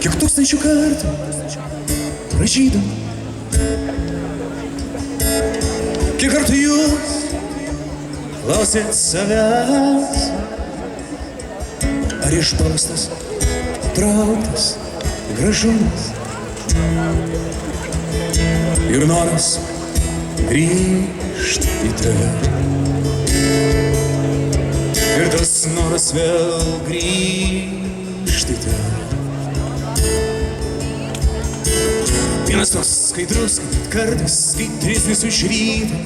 kiek tūkstančių kartų pražydo. Kiek kartų jūs klausėt savęs, ar išbaustas, trauktas gražumas ir noras grįžt į tave. Ir tas noras vėl grįžt į tave. Vienas toks skaidrus, kad kartais skaidresnis už rytą.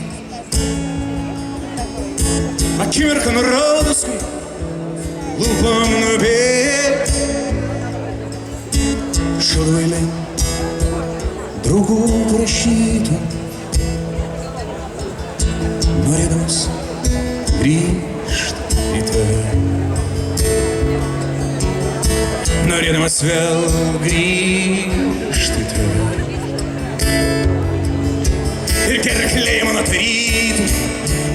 Akimirka nurodos, kai lūpom nubėg. Šarvailiai draugų prašytų, norėdamas grįžt į tave. Norėdamas vėl grįžt į tave. Ir gerklėj man atvarytų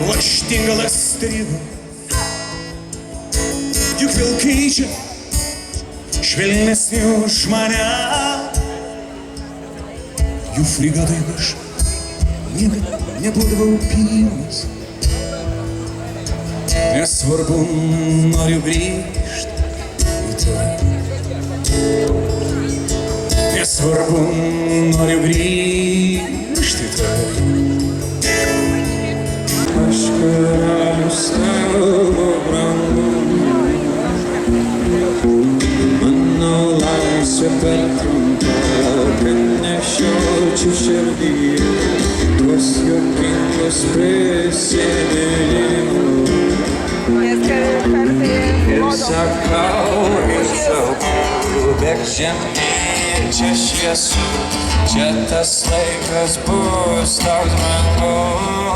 lakštingą lastribą. Juk vilkai čia švelnesni už mane. Jų frigatai aš niekad nebūdavau pirmas. Nesvarbu, noriu grįžt į tave. Nesvarbu, noriu grįžt į tave. Aš karalius tavo brangus, mano laisvė per trumpa, kad nešiočiau širdyje tuos juokingus prisiminimus. Ir sakau, bėk žemyn, čia šviesu, čia tas laikas bus toks brangus.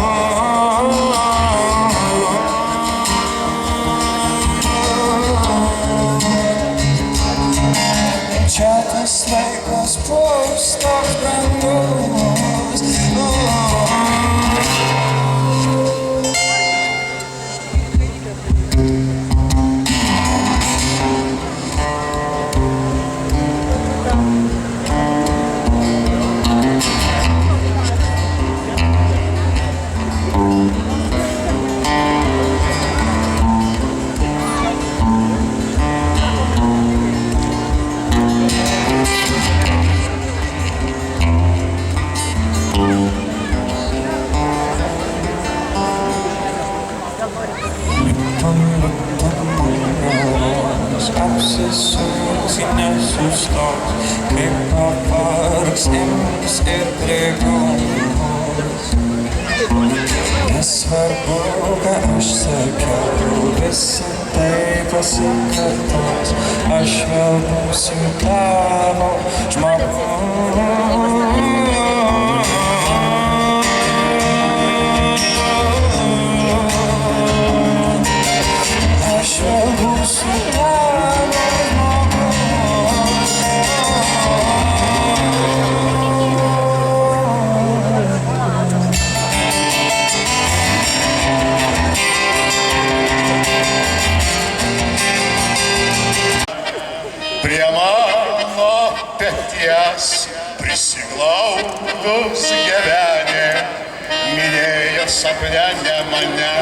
Čia tas laikas bus toks brangus. Apsisuks į nesustos, kaip pavargs ims ir prigums. Nesvarbu, ką aš sakiau, visi tai pasikartos. Aš vėl būsiu tavo žmogus. Aš vėl būsiu tavo žmogus. Prie mano peties prisiglaudus gyvenė, minėjo sapne mane.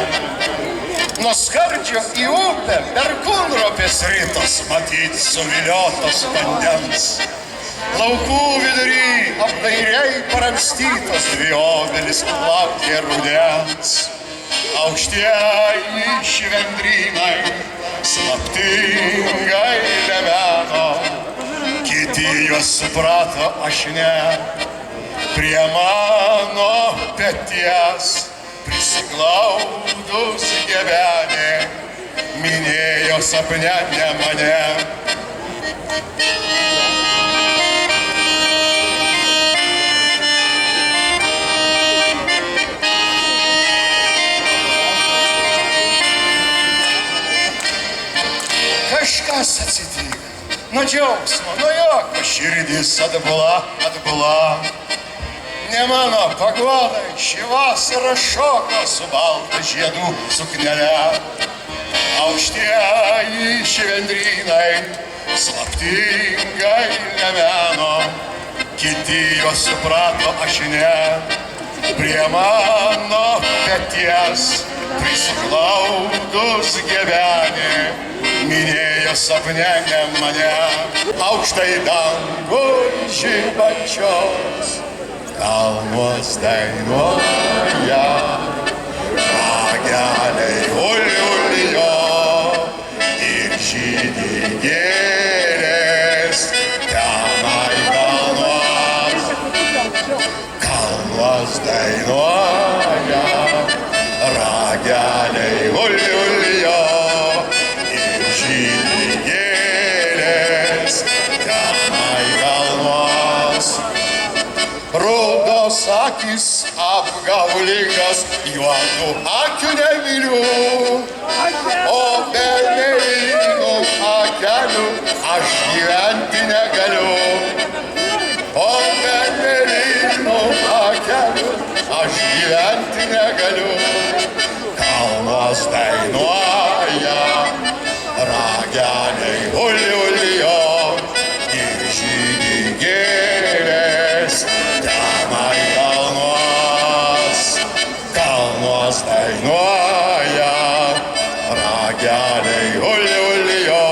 Nuo skardžio į upę per kūnropės rytas matyt suviliotos vandens. Laukų vidury apdairiai paramstytos dvi obelis laukė rudens. Aukštieji švendrynai slaptingai lebeno, kiti juos suprato, aš ne. Prie mano peties prisiglaudus gyvenė, minėjo sapne mane. Kažkas atsitiko, nuo džiaugsmo, nuo juoko širdis atbula. Ne mano paguodai šį vasarą šoko su balta žiedų suknele. Aukštieji švendrynai slaptingai lemeno, kiti juos suprato, aš ne. Prie mano peties prisiglaudus gyvenė, minėjo sapne ne mane, aukštai dangui žibančios, kalnuos dainuoja, rageliai uliulijo ir žydi gėlės tenai kalnuos. Kalnuos dainuoja, rageliai uliulijo ir žydi gėlės tenai kalnuos. Rudos akis apgaulingas, juodų akių nemyliu, o be mėlynų akelių aš gyventi negaliu. O be mėlynų akelių aš gyventi negaliu. Kalnuos dainuoja, rageliai uliulijo ir žydi gėlės tenai kalnuos. Kalnuos dainuoja, rageliai uliulijo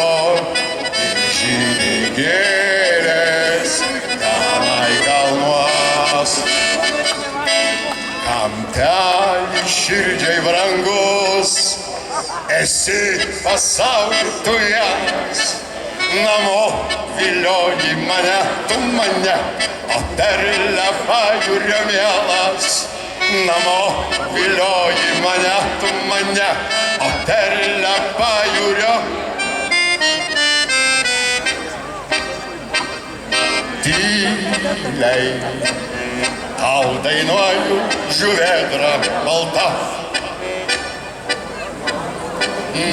ir žydi gėlės tenai kalnuos. Kampelis širdžiai brangus, esi pasaulį tu vienas. Namo vilioji mane, tu mane, o perle pajūrio mielas. Namo vilioji mane, tu mane, o perle pajūrio. Tyliai tau dainuoju, žuvėdra balta.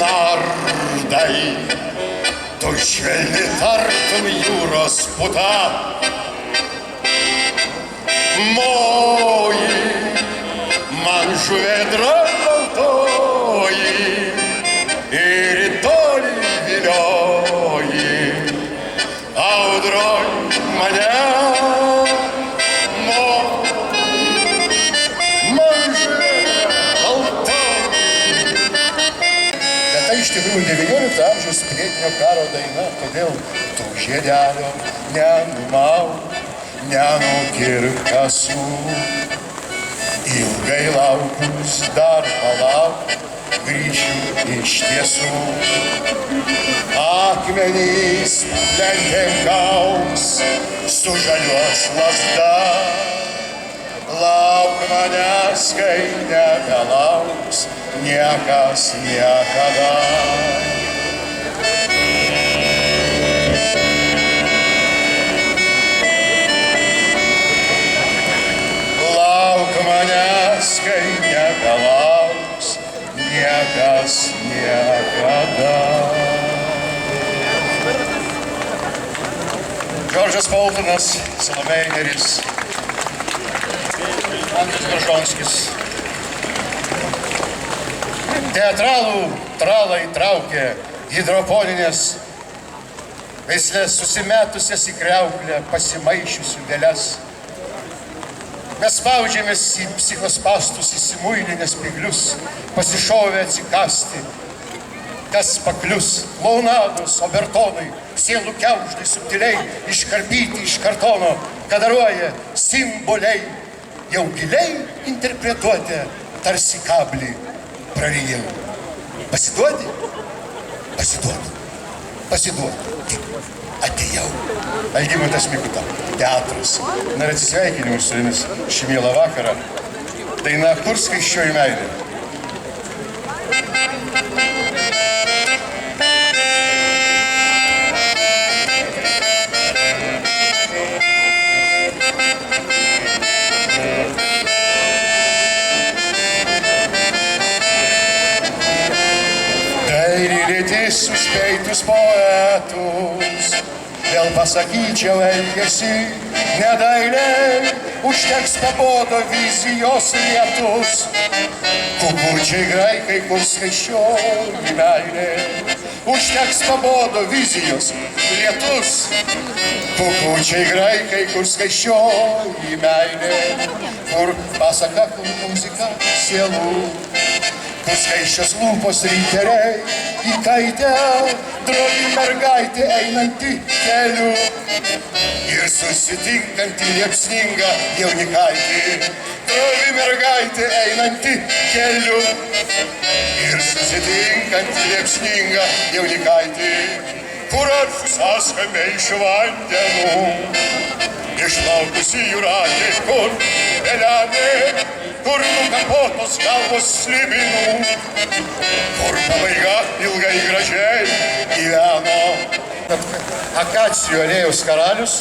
Nardai, tu švelni tartum jūros puta. Moji, man žuvėdra baltoji ir į tolį vilioji. Audroj mane, iš tikrųjų 19 amžiaus pilietinio karo daina, todėl tų žiedelio nenumauk, nenukirk kasų. Ilgai laukus dar palauk, grįšiu iš tiesų. Akmenys lenkėm gaus, sužaliuos lazda. Lauk manęs, kai nebelauks niekas niekada. Lauk manęs, kai nebelauks niekas niekada. Džordžas Boltonas, Salomėja Nėris, Andrius Bražonskis. Teatralų tralai traukė hidroponinės veislės susimetusias į kriauklę pasimaišiusių dėles. Mes spaudžiamės į psichospastus, įsimuilinės piglius, pasišovė atsikasti. Kas paklius, launados, obertonai, sielų kiauždai subtiliai iškarpyti iš kartono, kadaruoja simboliai, jau giliai interpretuoti tarsi kablį prarijau. Pasiduodi? Pasiduodi. Pasiduodi. Tik atėjau. Algimantas Mikuta, teatras. Na ir atsisveikinimus su jumis šį mielą vakarą. Daina Kur skaisčioji meilė. Lytis užpeitus poetus, vėl pasakyčiau elgesį, nedailiai užteks pabodo vizijos lietus. Kukučiai graikai, kur skaisčioji meilė, užteks pabodo vizijos, lietus. Kukučiai graikai, kur skaičioji meilė, kur pasaka, kur muzika sielų, kur skaičios lūpos riteriai įkaitę, drovi mergaitė einanti keliu ir susitinkanti liepsninga jaunikaitė. Drovi mergaitė einanti keliu ir susitinkanti liepsninga jaunikaitė, kur atsisaskamė iš vandenų, išlaukusi jūratė, kur pelenė, kur nukapotos galvos slibinų, kur pabaiga ilgai gražiai gyveno. Akacijų alėjos karalius.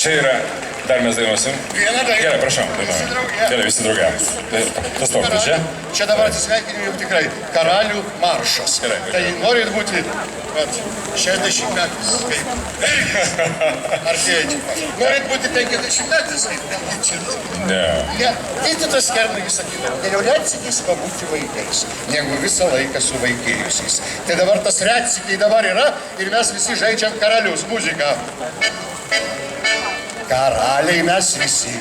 Čia yra, dar mes dainuosim. Vieną dainą. Gerai, prašau, dainuojam. Gerai, visi drauge. Tu stokti čia. Čia dabar atsisveikinimai jau tikrai karalių maršas. Gerai. Tai norit būti 60 metais, kaip artėjančiai. Norit būti 50 metais, kaip Ne. ne. Vytautas Kernagis sakydavo, geriau retsykiais pabūti vaikais, negu visą laiką su vaikėjusiais. Tai dabar tas retsykiai dabar yra ir mes visi žaidžiam karalius muziką. Karaliai mes visi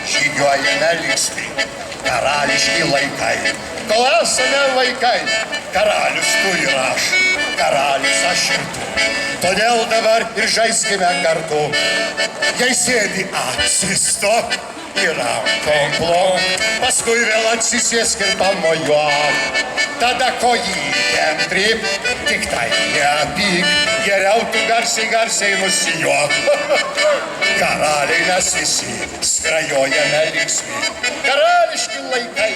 žygiuojame linksmai, karališki laikai. Kol esame vaikai, karalius tu ir aš, karalius aš ir tu. Todėl dabar ir žaiskime kartu. Jei sėdi atsistok ir rankom plok, paskui vėl atsisėsk ir pamojuok. Tada kojytėm tryp, tik tai nepyk, geriau tu garsiai nusijuok. Karaliai mes visi skrajojame linksmi, karališki laikai,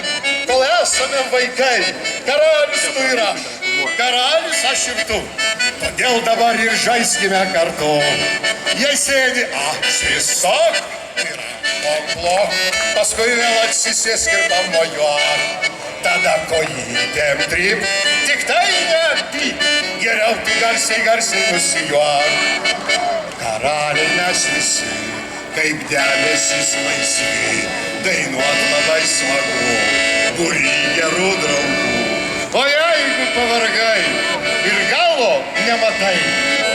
kol esame vaikai, karalius tu ir aš, karalius aš ir tu. Todėl dabar ir žaiskime kartu. Jei sėdi atsistok ir rankom plok, paskui vėl atsisėsk ir pamojuok. Tada kojytėm tryp, tik tai nepyk, geriau tu garsiai nusijuok. Karaliai mes visi, kaip debesis laisvi, dainuot labai smagu, būry gerų draugų. O jeigu pavargai ir galo nematai,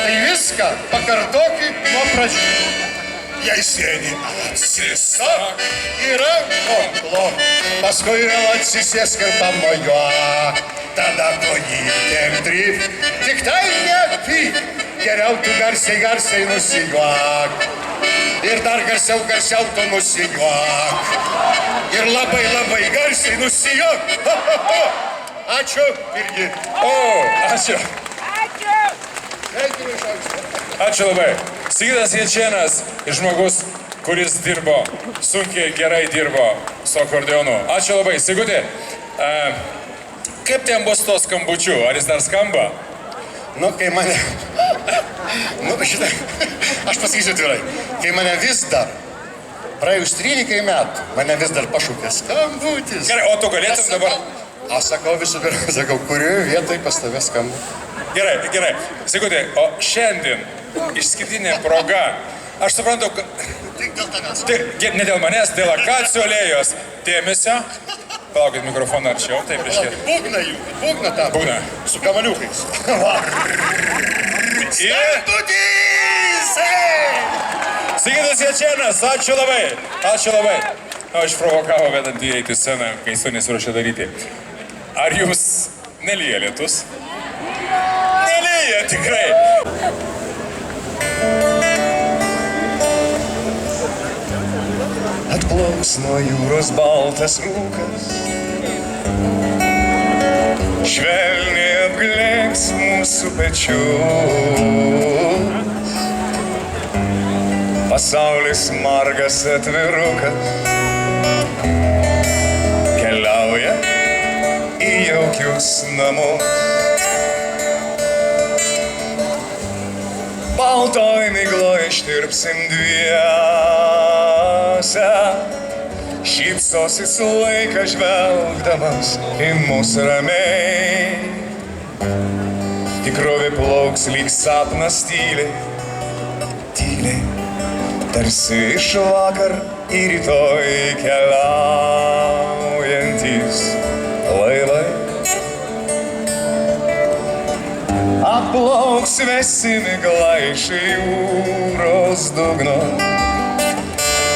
tai viską pakartokit nuo pradžių. Jei sėdi atsistok ir rankom plok, paskui vėl atsisėsk ir pamojuok. Tada kojytėm tryp, tik tai nepyk, geriau tu garsiai nusijuok. Ir dar garsiau tu nusijuok. Ir labai garsiai nusijuok. Ačiū irgi. O, ačiū. Sveikinu iš anksto. Ačiū labai. Sigitas Jačėnas, žmogus, kuris dirbo, sunkiai gerai dirbo su akordeonu. Ačiū labai. Sigutė, kaip ten bus to skambučiu? Ar jis dar skamba? Nu, kai mane... žinai, aš pasakysiu atvirai. Kai mane vis dar, praėjus 13 metų, mane vis dar pašūkė skambutis. Gerai, o tu galėtum dabar... Aš sakau visų pirma, kurioje vietoje pas tave skamba. Gerai. Sigutė, o šiandien išskirtinė proga. Aš suprantu, kad... Tik dėl tavęs. Ne dėl manęs, dėl akacijų alėjos. Dėmesio. Palaukit mikrofoną arčiau, taip reiškia. Būgna jų, būgna tam. Būgna. Su kamaliukais. Skambutys! Sigitas Jačėnas, ačiū labai. O, išprovokavo vedantį įeiti į sceną, kai jis to nesiruošė daryti. Ar jūs nelyja lietus? Nelyja, tikrai. Atplauks nuo jūros baltas rūkas, švelniai apglėbs mūsų pečius. Pasaulis margas atvirukas keliauja į jaukius namus. Baltoj migloj ištirpsim dviese, šypsosis laikas žvelgdamas į mūsų ramiai. Tikrovė plauks lyg sapnas tyliai tarsi iš vakar į rytoj keliaujantys laivai. Atplauks vesimi glaišai jūros dugno,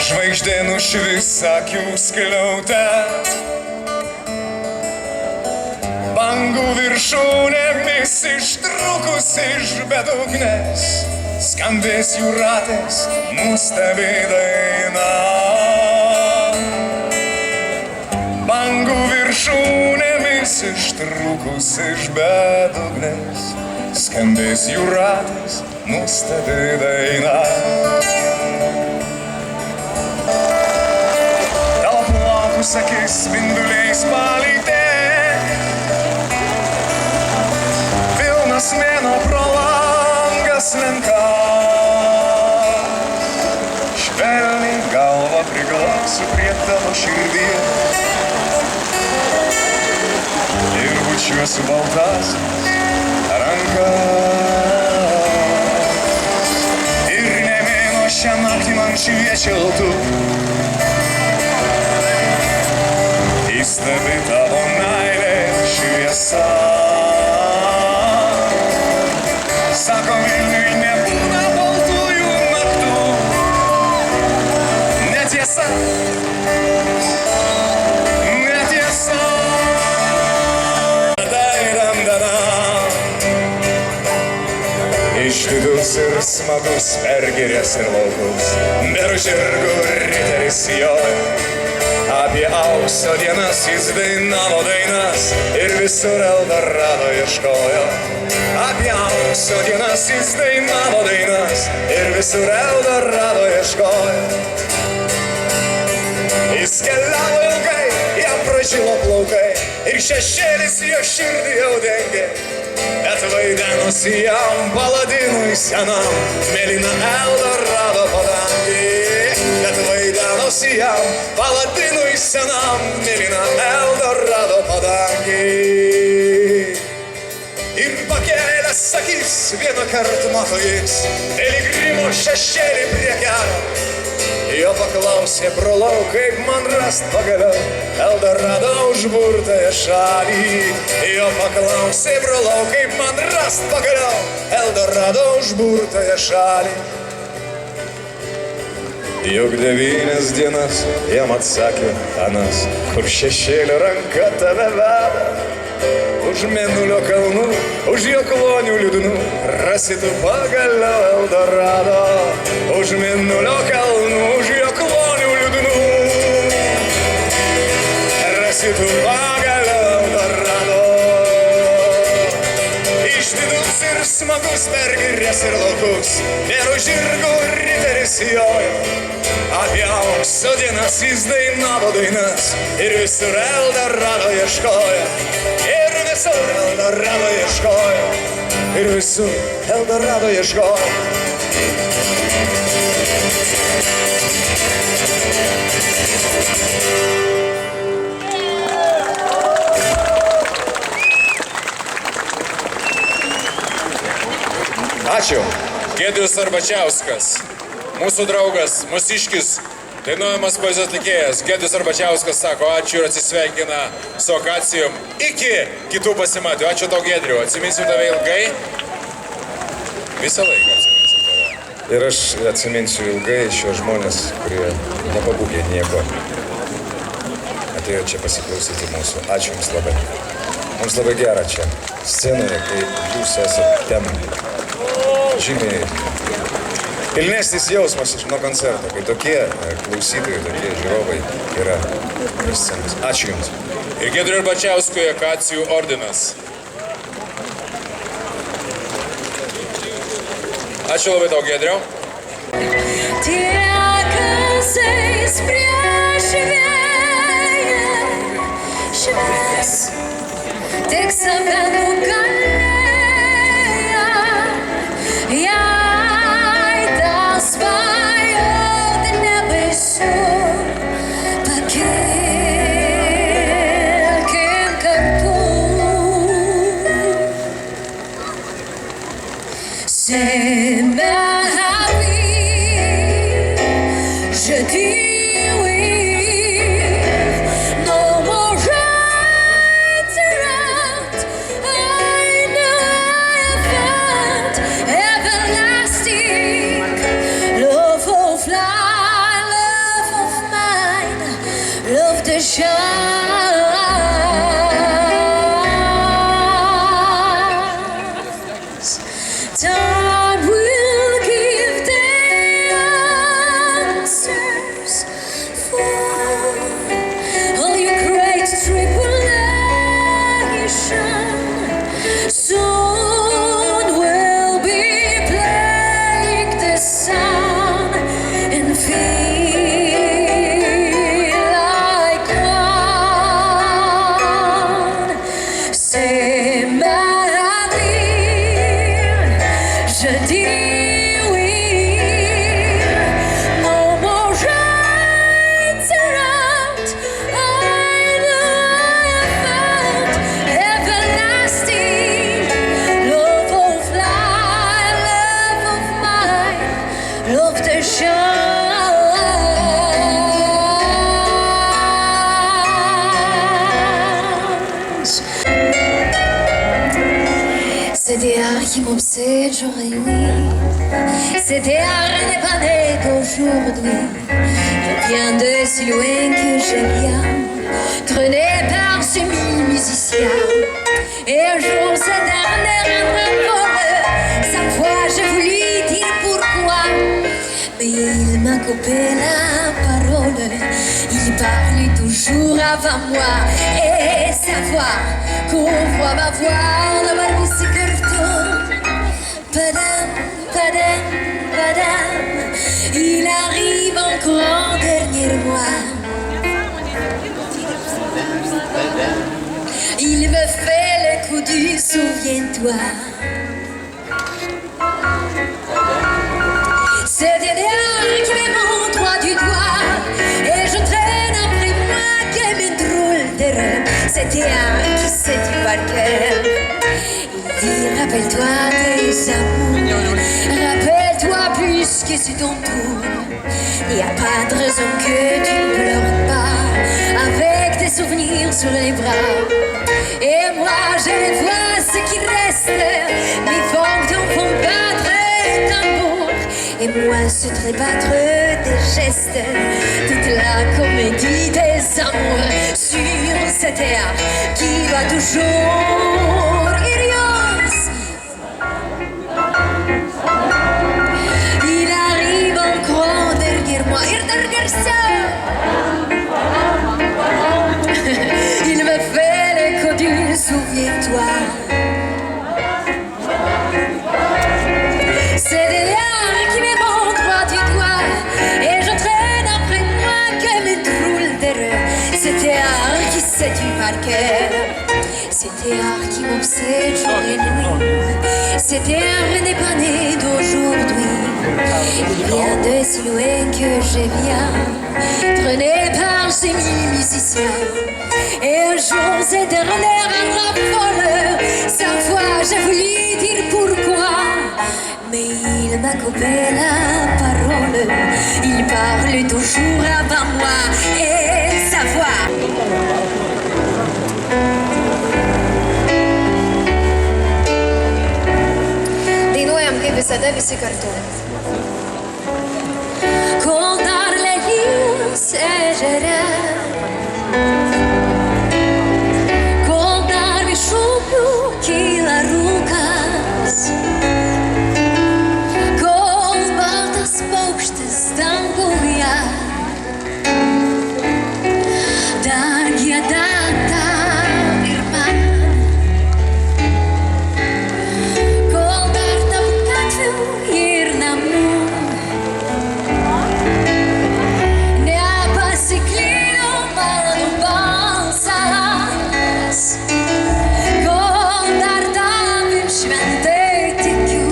žvaigždė nušvis akių skliaute. Bangų viršūnėmis ištrūkus iš bedugnės, skambės jų ratės nuostabi daina. Bangų viršūnėmis ištrūkus iš bedugnės, skambės jų ratės nuostabi daina. Tavo plaukus akis spinduliais palytė, pilnas mėnuo pro langą slenka. Švelniai galvą priglausiu prie tavo širdies ir bučiuosiu baltas rankas. Ir ne mėnuo šią naktį man šviečia tu, įstabi tavo meilės šviesa. Sako, Vilniui nebūna baltųjų naktų. Netiesa, netiesa. Išdidus ir smagus per girias ir laukus, beru žirgų riteris joja. Apie aukso dienas jis dainavo dainas ir visur Eldorado ieškojo. Apie aukso dienas jis dainavo dainas ir visur Eldorado ieškojo. Jis keliavo ilgai, jam pražilo plaukai ir šešėlis jo širdį jau dengė. Bet vaidenosi jam paladinui senam mėlyna Eldorado padangė. Bet vaidenosi jam paladinui senam mėlyna Eldorado padangė. Ir pakėlęs akis vieną kartą mato jis piligrimo šešėlį prie kelio. Jo paklausė, brolau, kaip man rast pagaliau Eldorado užburtąją šalį. Jo paklausė, brolau, kaip man rast pagaliau Eldorado užburtąją šalį. Juk 9 dienas jam atsakė anas, kur šešėlio ranka tave veda. Už mėnulio kalnų, už jo klonių liūdnų, rasi tu pagaliau Eldorado. Už mėnulio kalnų, už jo klonių liūdnų, rasi tu pagaliau Eldorado. Išdidus ir smagus per girias ir laukus, beru žirgų riteris jojo. Apie aukso dienas jis dainavo dainas ir visur Eldorado ieškojo. Ir visur Eldorado ieškojo. Ir visur Eldorado ieškojo. Ačiū. Giedrius Arbačiauskas, mūsų draugas, mūsiškis, dainuojamas poezijos atlikėjas. Giedrius Arbačiauskas sako ačiū ir atsisveikina su akacijom. Iki kitų pasimatymų. Ačiū tau, Giedriu. Atsiminsiu tave ilgai. Visą laiką atsiminsiu tave. Ir aš atsiminsiu ilgai šios žmonės, kurie nepabūgė nieko. Atėjo čia pasiklausyti mūsų. Ačiū jums labai. Mums labai gera čia scenoje, kai jūs esate ten. Žymiai pilnesnis jausmas nuo koncerto, kai tokie klausytojai, tokie žiūrovai yra prie scenos. Ačiū jums. Ir Giedriui Arbačiauskui akacijų ordinas. Ačiū labai tau, Giedriau. Tiekasiais prieš vėją švies, tik save nugalėję, jei tą svajot nebaisu, pakilkim kartu. Say me happy. C'est des arts qui m'obsèdent jour et nuit. C'est des arts n'est pas né d'aujourd'hui. Je viens de si loin que je viens, traîné par ces mille musiciens. Et un jour cet art n'est un sa fois j'ai voulu dire pourquoi, mais il m'a coupé la parole. Il parle toujours avant moi. Et savoir qu'on voit ma voix dans ma bouche carton. Padam, padam, padam. Il arrive encore en dernier mois. Il me fait le coup du souviens-toi. C'est des arts qui me montrent droit du doigt. Et je traîne après moi comme une drôle d'erreur. C'est des arts qui séduit par cœur. Il dit rappelle-toi tes amours. Rappelle-toi plus que c'est ton tour. Il n'y a pas de raison que tu ne pleures pas avec tes souvenirs sur les bras. Et moi je les vois ce qui reste. Mes fantômes font battre un tambour. Et moi je te battre des gestes. Toute la comédie des amours sur cette terre qui va toujours. Il arrive encore derrière moi. Il me fait l'écho du souviens-toi. C'est des liens qui me montrent droit du doigt. Et je traîne après moi comme une drôle d'erreur. C'était art qui séduit par cœur. C'était art qui m'obsède jour et nuit. C'était art n'est pas né d'aujourd'hui. Il vient de si loin que je viens, traîné par ces mille musiciens. Et un jour cette dernière un voleur. Sa fois j'ai voulu dire pourquoi, mais il m'a coupé la parole. Il parle toujours avant moi. Et savoir dainuojam kaip visada visi kartu. Kol dar lelijos ežere, kol dar iš upių kyla rūkas, kol baltas paukštis danguje dar gieda tau ir man. Ir namų nepasiklydo mano balsas, kol dar tavim šventai tikiu,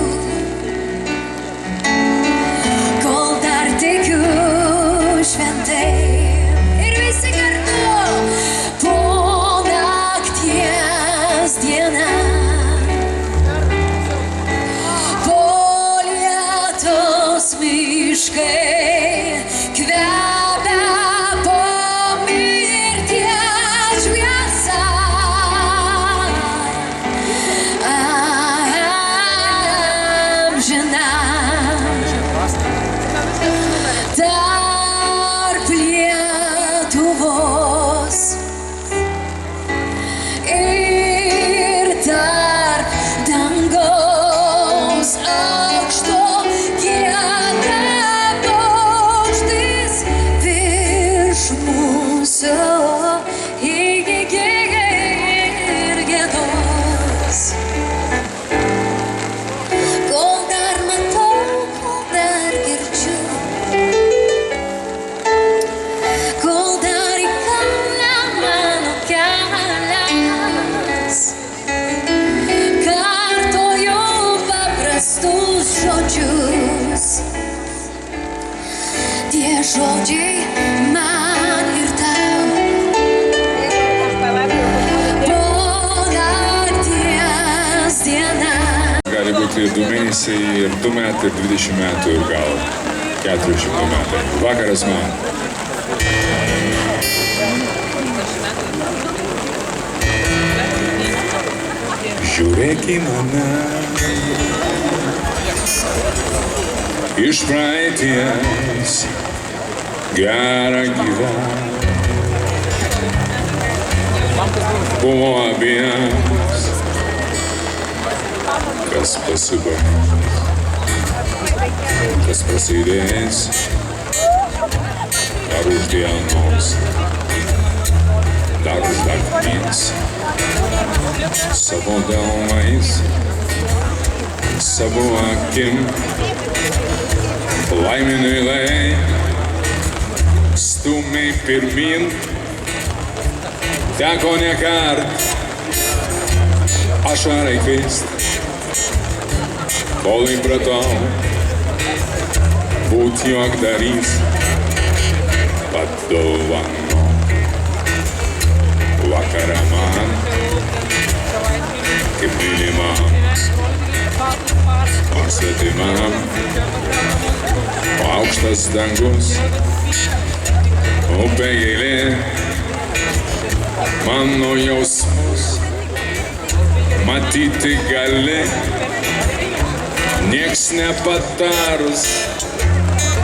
kol dar tikiu šventai. Ir visi kartu po nakties diena. Miškai kvepia po mirties šviesa. Amžina tarp Lietuvos ir tarp dangaus aukšto. Tie žodžiai man ir tau. Po nakties diena. Gali būti būti 2 mėnesiai ir 2 metai ir 20 metų ir gal 400 metai. Vakaras man. Žiūrėk į mane iš praeities gerą gyvenimą. Buvo abiems, kas pasibaigs, kas prasidės, dar už dienos, dar už nakties, savo delnais, savo akim, laiminėlai, stumiai pirmin. Teko nekart ašarai kvist, kol įpratau būt juokdarys, padovanok vakarą man, kaip mylimam, o svetimam, aukštas dangus, upė gėlė. Mano jausmus matyti gali, nieks nepatarus,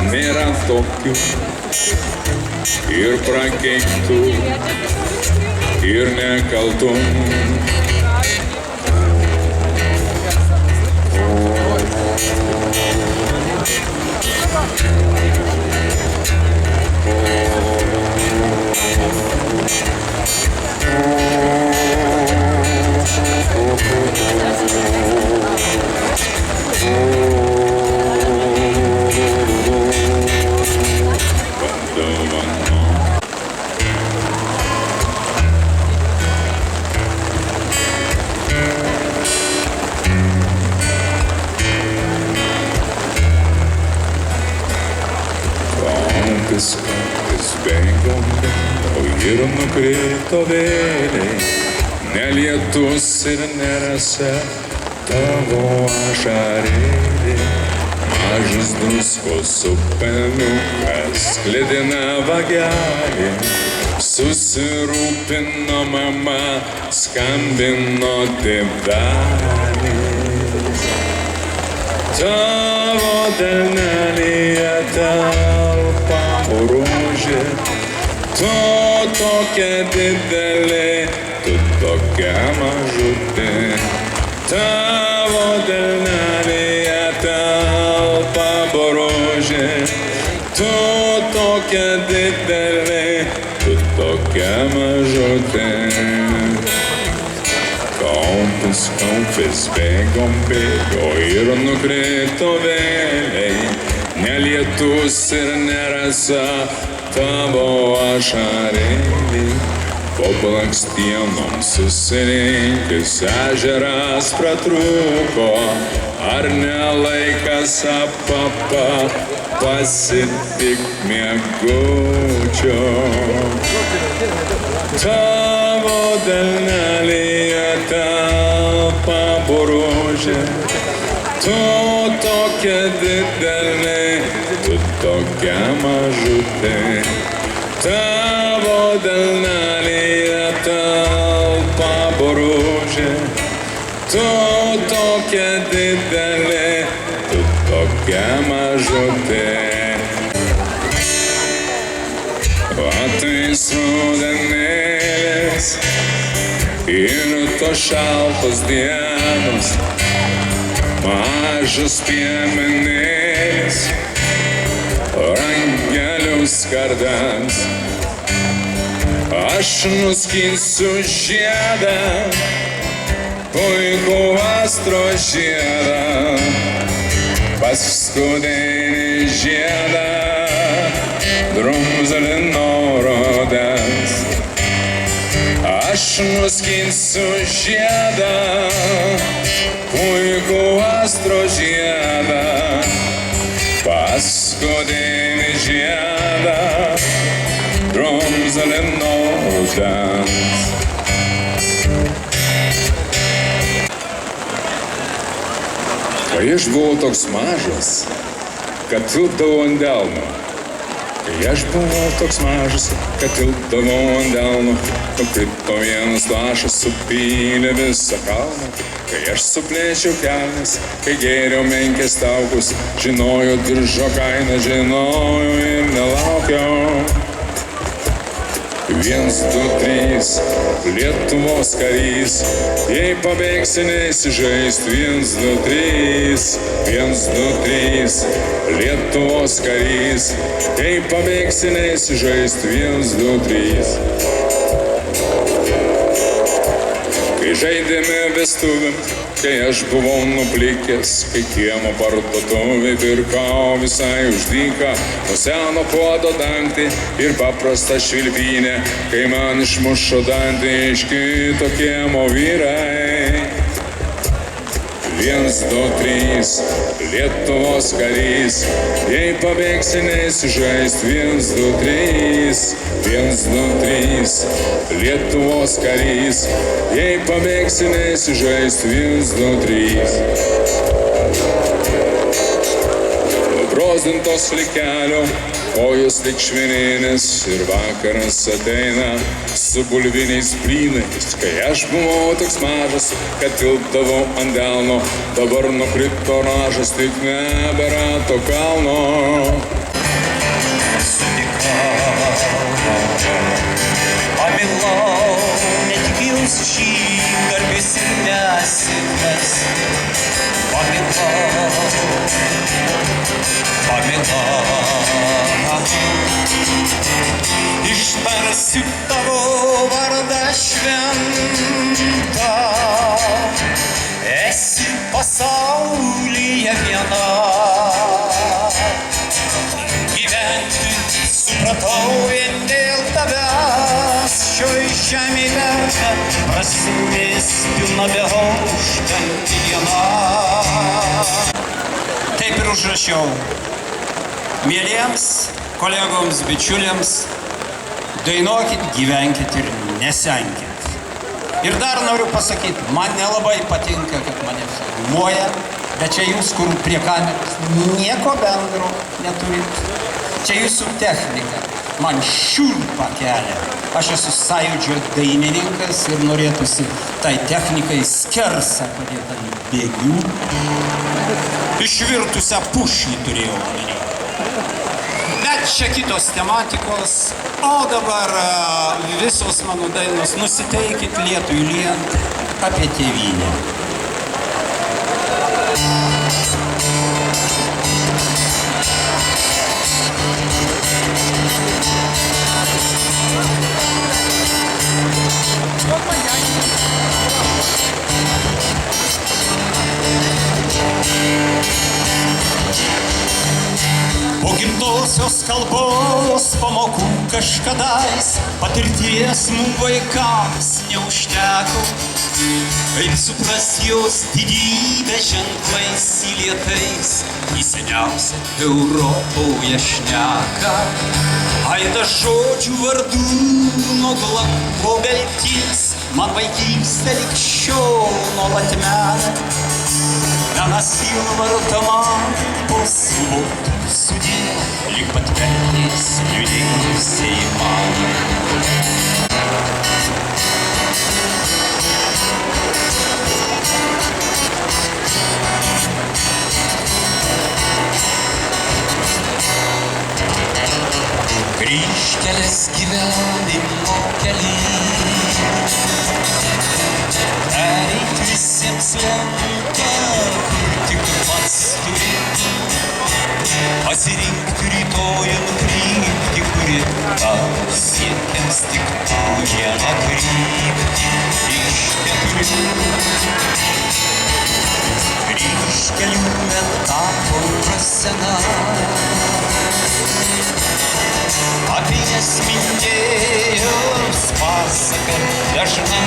nėra tokių ir prakeiktų, ir nekaltų. Vis bėgo ir nukrito vėliai, ne lietus ir nerasa tavo ašarėlė. Mažas druskos upeliukas klidina vagelį, susirūpino mama, skambino tėvelis. Tavo delnelyje telpa rožė, tu tokia didelė, tu tokia mažutė. Tavo delnelyje telpa rožė, tu tokia didelė, tu tokia mažutė. Kaupis bėgo ir nukrito vėliai, ne lietus ir nerasa tavo ašarėlį. Po blakstienom susirinkęs ežeras pratrūko, ar ne laikas apapa pasitik miegučio. Tavo delnelyje telpa rožė, tu tokia didelė, tu tokia mažutė. Tavo delnelyje telpa rožė, tu tokia didelė, tu tokia mažutė. Ateis rudenėlis ir tos šaltos dienos, mažas piemenėlis rangelius skardans. Aš nuskinsiu žiedą, puikų astro žiedą, paskutinį žiedą drumzlino rudens. Aš nuskinsiu žiedą, puikų astro žiedą, paskutinį žiedą drumzlino rudens. Kai aš buvau toks mažas, kad tilpdavau ant delno. Kai aš buvau toks mažas, kad tilpdavau ant delno, nukrito vienas lašas, supylė visą kalną. Kai aš suplėčiau kelnes, kai gėriau menkės taukus, žinojau diržo kainą, žinojau ir nelaukiau. 1, 2, 3, Lietuvos karys, jei pabėgsi neįsižaist. 1, 2, 3, 1, 2, 3, Lietuvos karys, jei pabėgsi neįsižaist. 1, 2, 3. Kai žaidėme vestuvėm, kai aš buvau nuplikęs, kai kiemo parduotuvėj pirkau visai už dyką, nuo seno puodo dantį ir paprastą švilpynę, kai man išmušo dantį iš kito kiemo vyrai. 1, 2, 3, Lietuvos karys, jei pabėgsi neįsižaist. 1, 2, 3, 1, 2, 3, Lietuvos karys, jei pabėgsi neįsižaist. 1, 2, 3. Nubrozdintos lyg kelio, kojos lyg švininės ir vakaras ateina su bulviniais blynais. Kai aš buvau toks mažas, kad tilpdavau ant delno, dabar nukrito ražas, tik nebėra to kalno. Pamilau, ne tik jūs šį garbės ir nesėkmės. Pamilau, ištarsiu tavo vardą šventą, esi pasaulyje viena. Gyventi supratau vien dėl tavęs, šioj žemėje prasmės pilna beauštanti diena. Taip ir užrašiau. Mieliems kolegoms, bičiuliams, dainuokit, gyvenkit ir nesenkit. Ir dar noriu pasakyti, man nelabai patinka, kad mane filmuoja, bet čia jūs, kur prie kameros nieko bendro neturit. Čia jūsų technika. Man šiurpą kelia. Aš esu Sąjūdžio dainininkas ir norėtųsi tai technikai skersą padėti ant bėgių. Išvirtusią pušį turėjau omeny. Bet čia kitos tematikos, o dabar visos mano dainos nusiteikit lietui lyjant apie tėvynę. Po gimtosios kalbos pamokų kažkadais patirties mums vaikams neužteko. Kaip supras jos didybę ženklais įlietais į seniausią Europoje šneką. Aidas žodžių vardų nuo glako beltys, man vaikystė lig šiol nuolat mena. Menas sielvarta man po slotų sudė, lyg patvertės liūdėjusiai man. Kryžkelės gyvenimo keliai, pereit visiems lengva, kur tik pats turi. Pasirinkti rytojų kryptį, kuri tau siekiams tik vieną kryptį iš 4. Kryžkelių metafora apie jas minėjus pasaka dažna.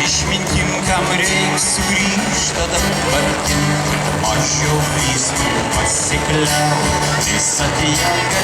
Išmintingam reik sugrįžt, tada vartin mažiau įspūdžių pasikliaut. Visą tiek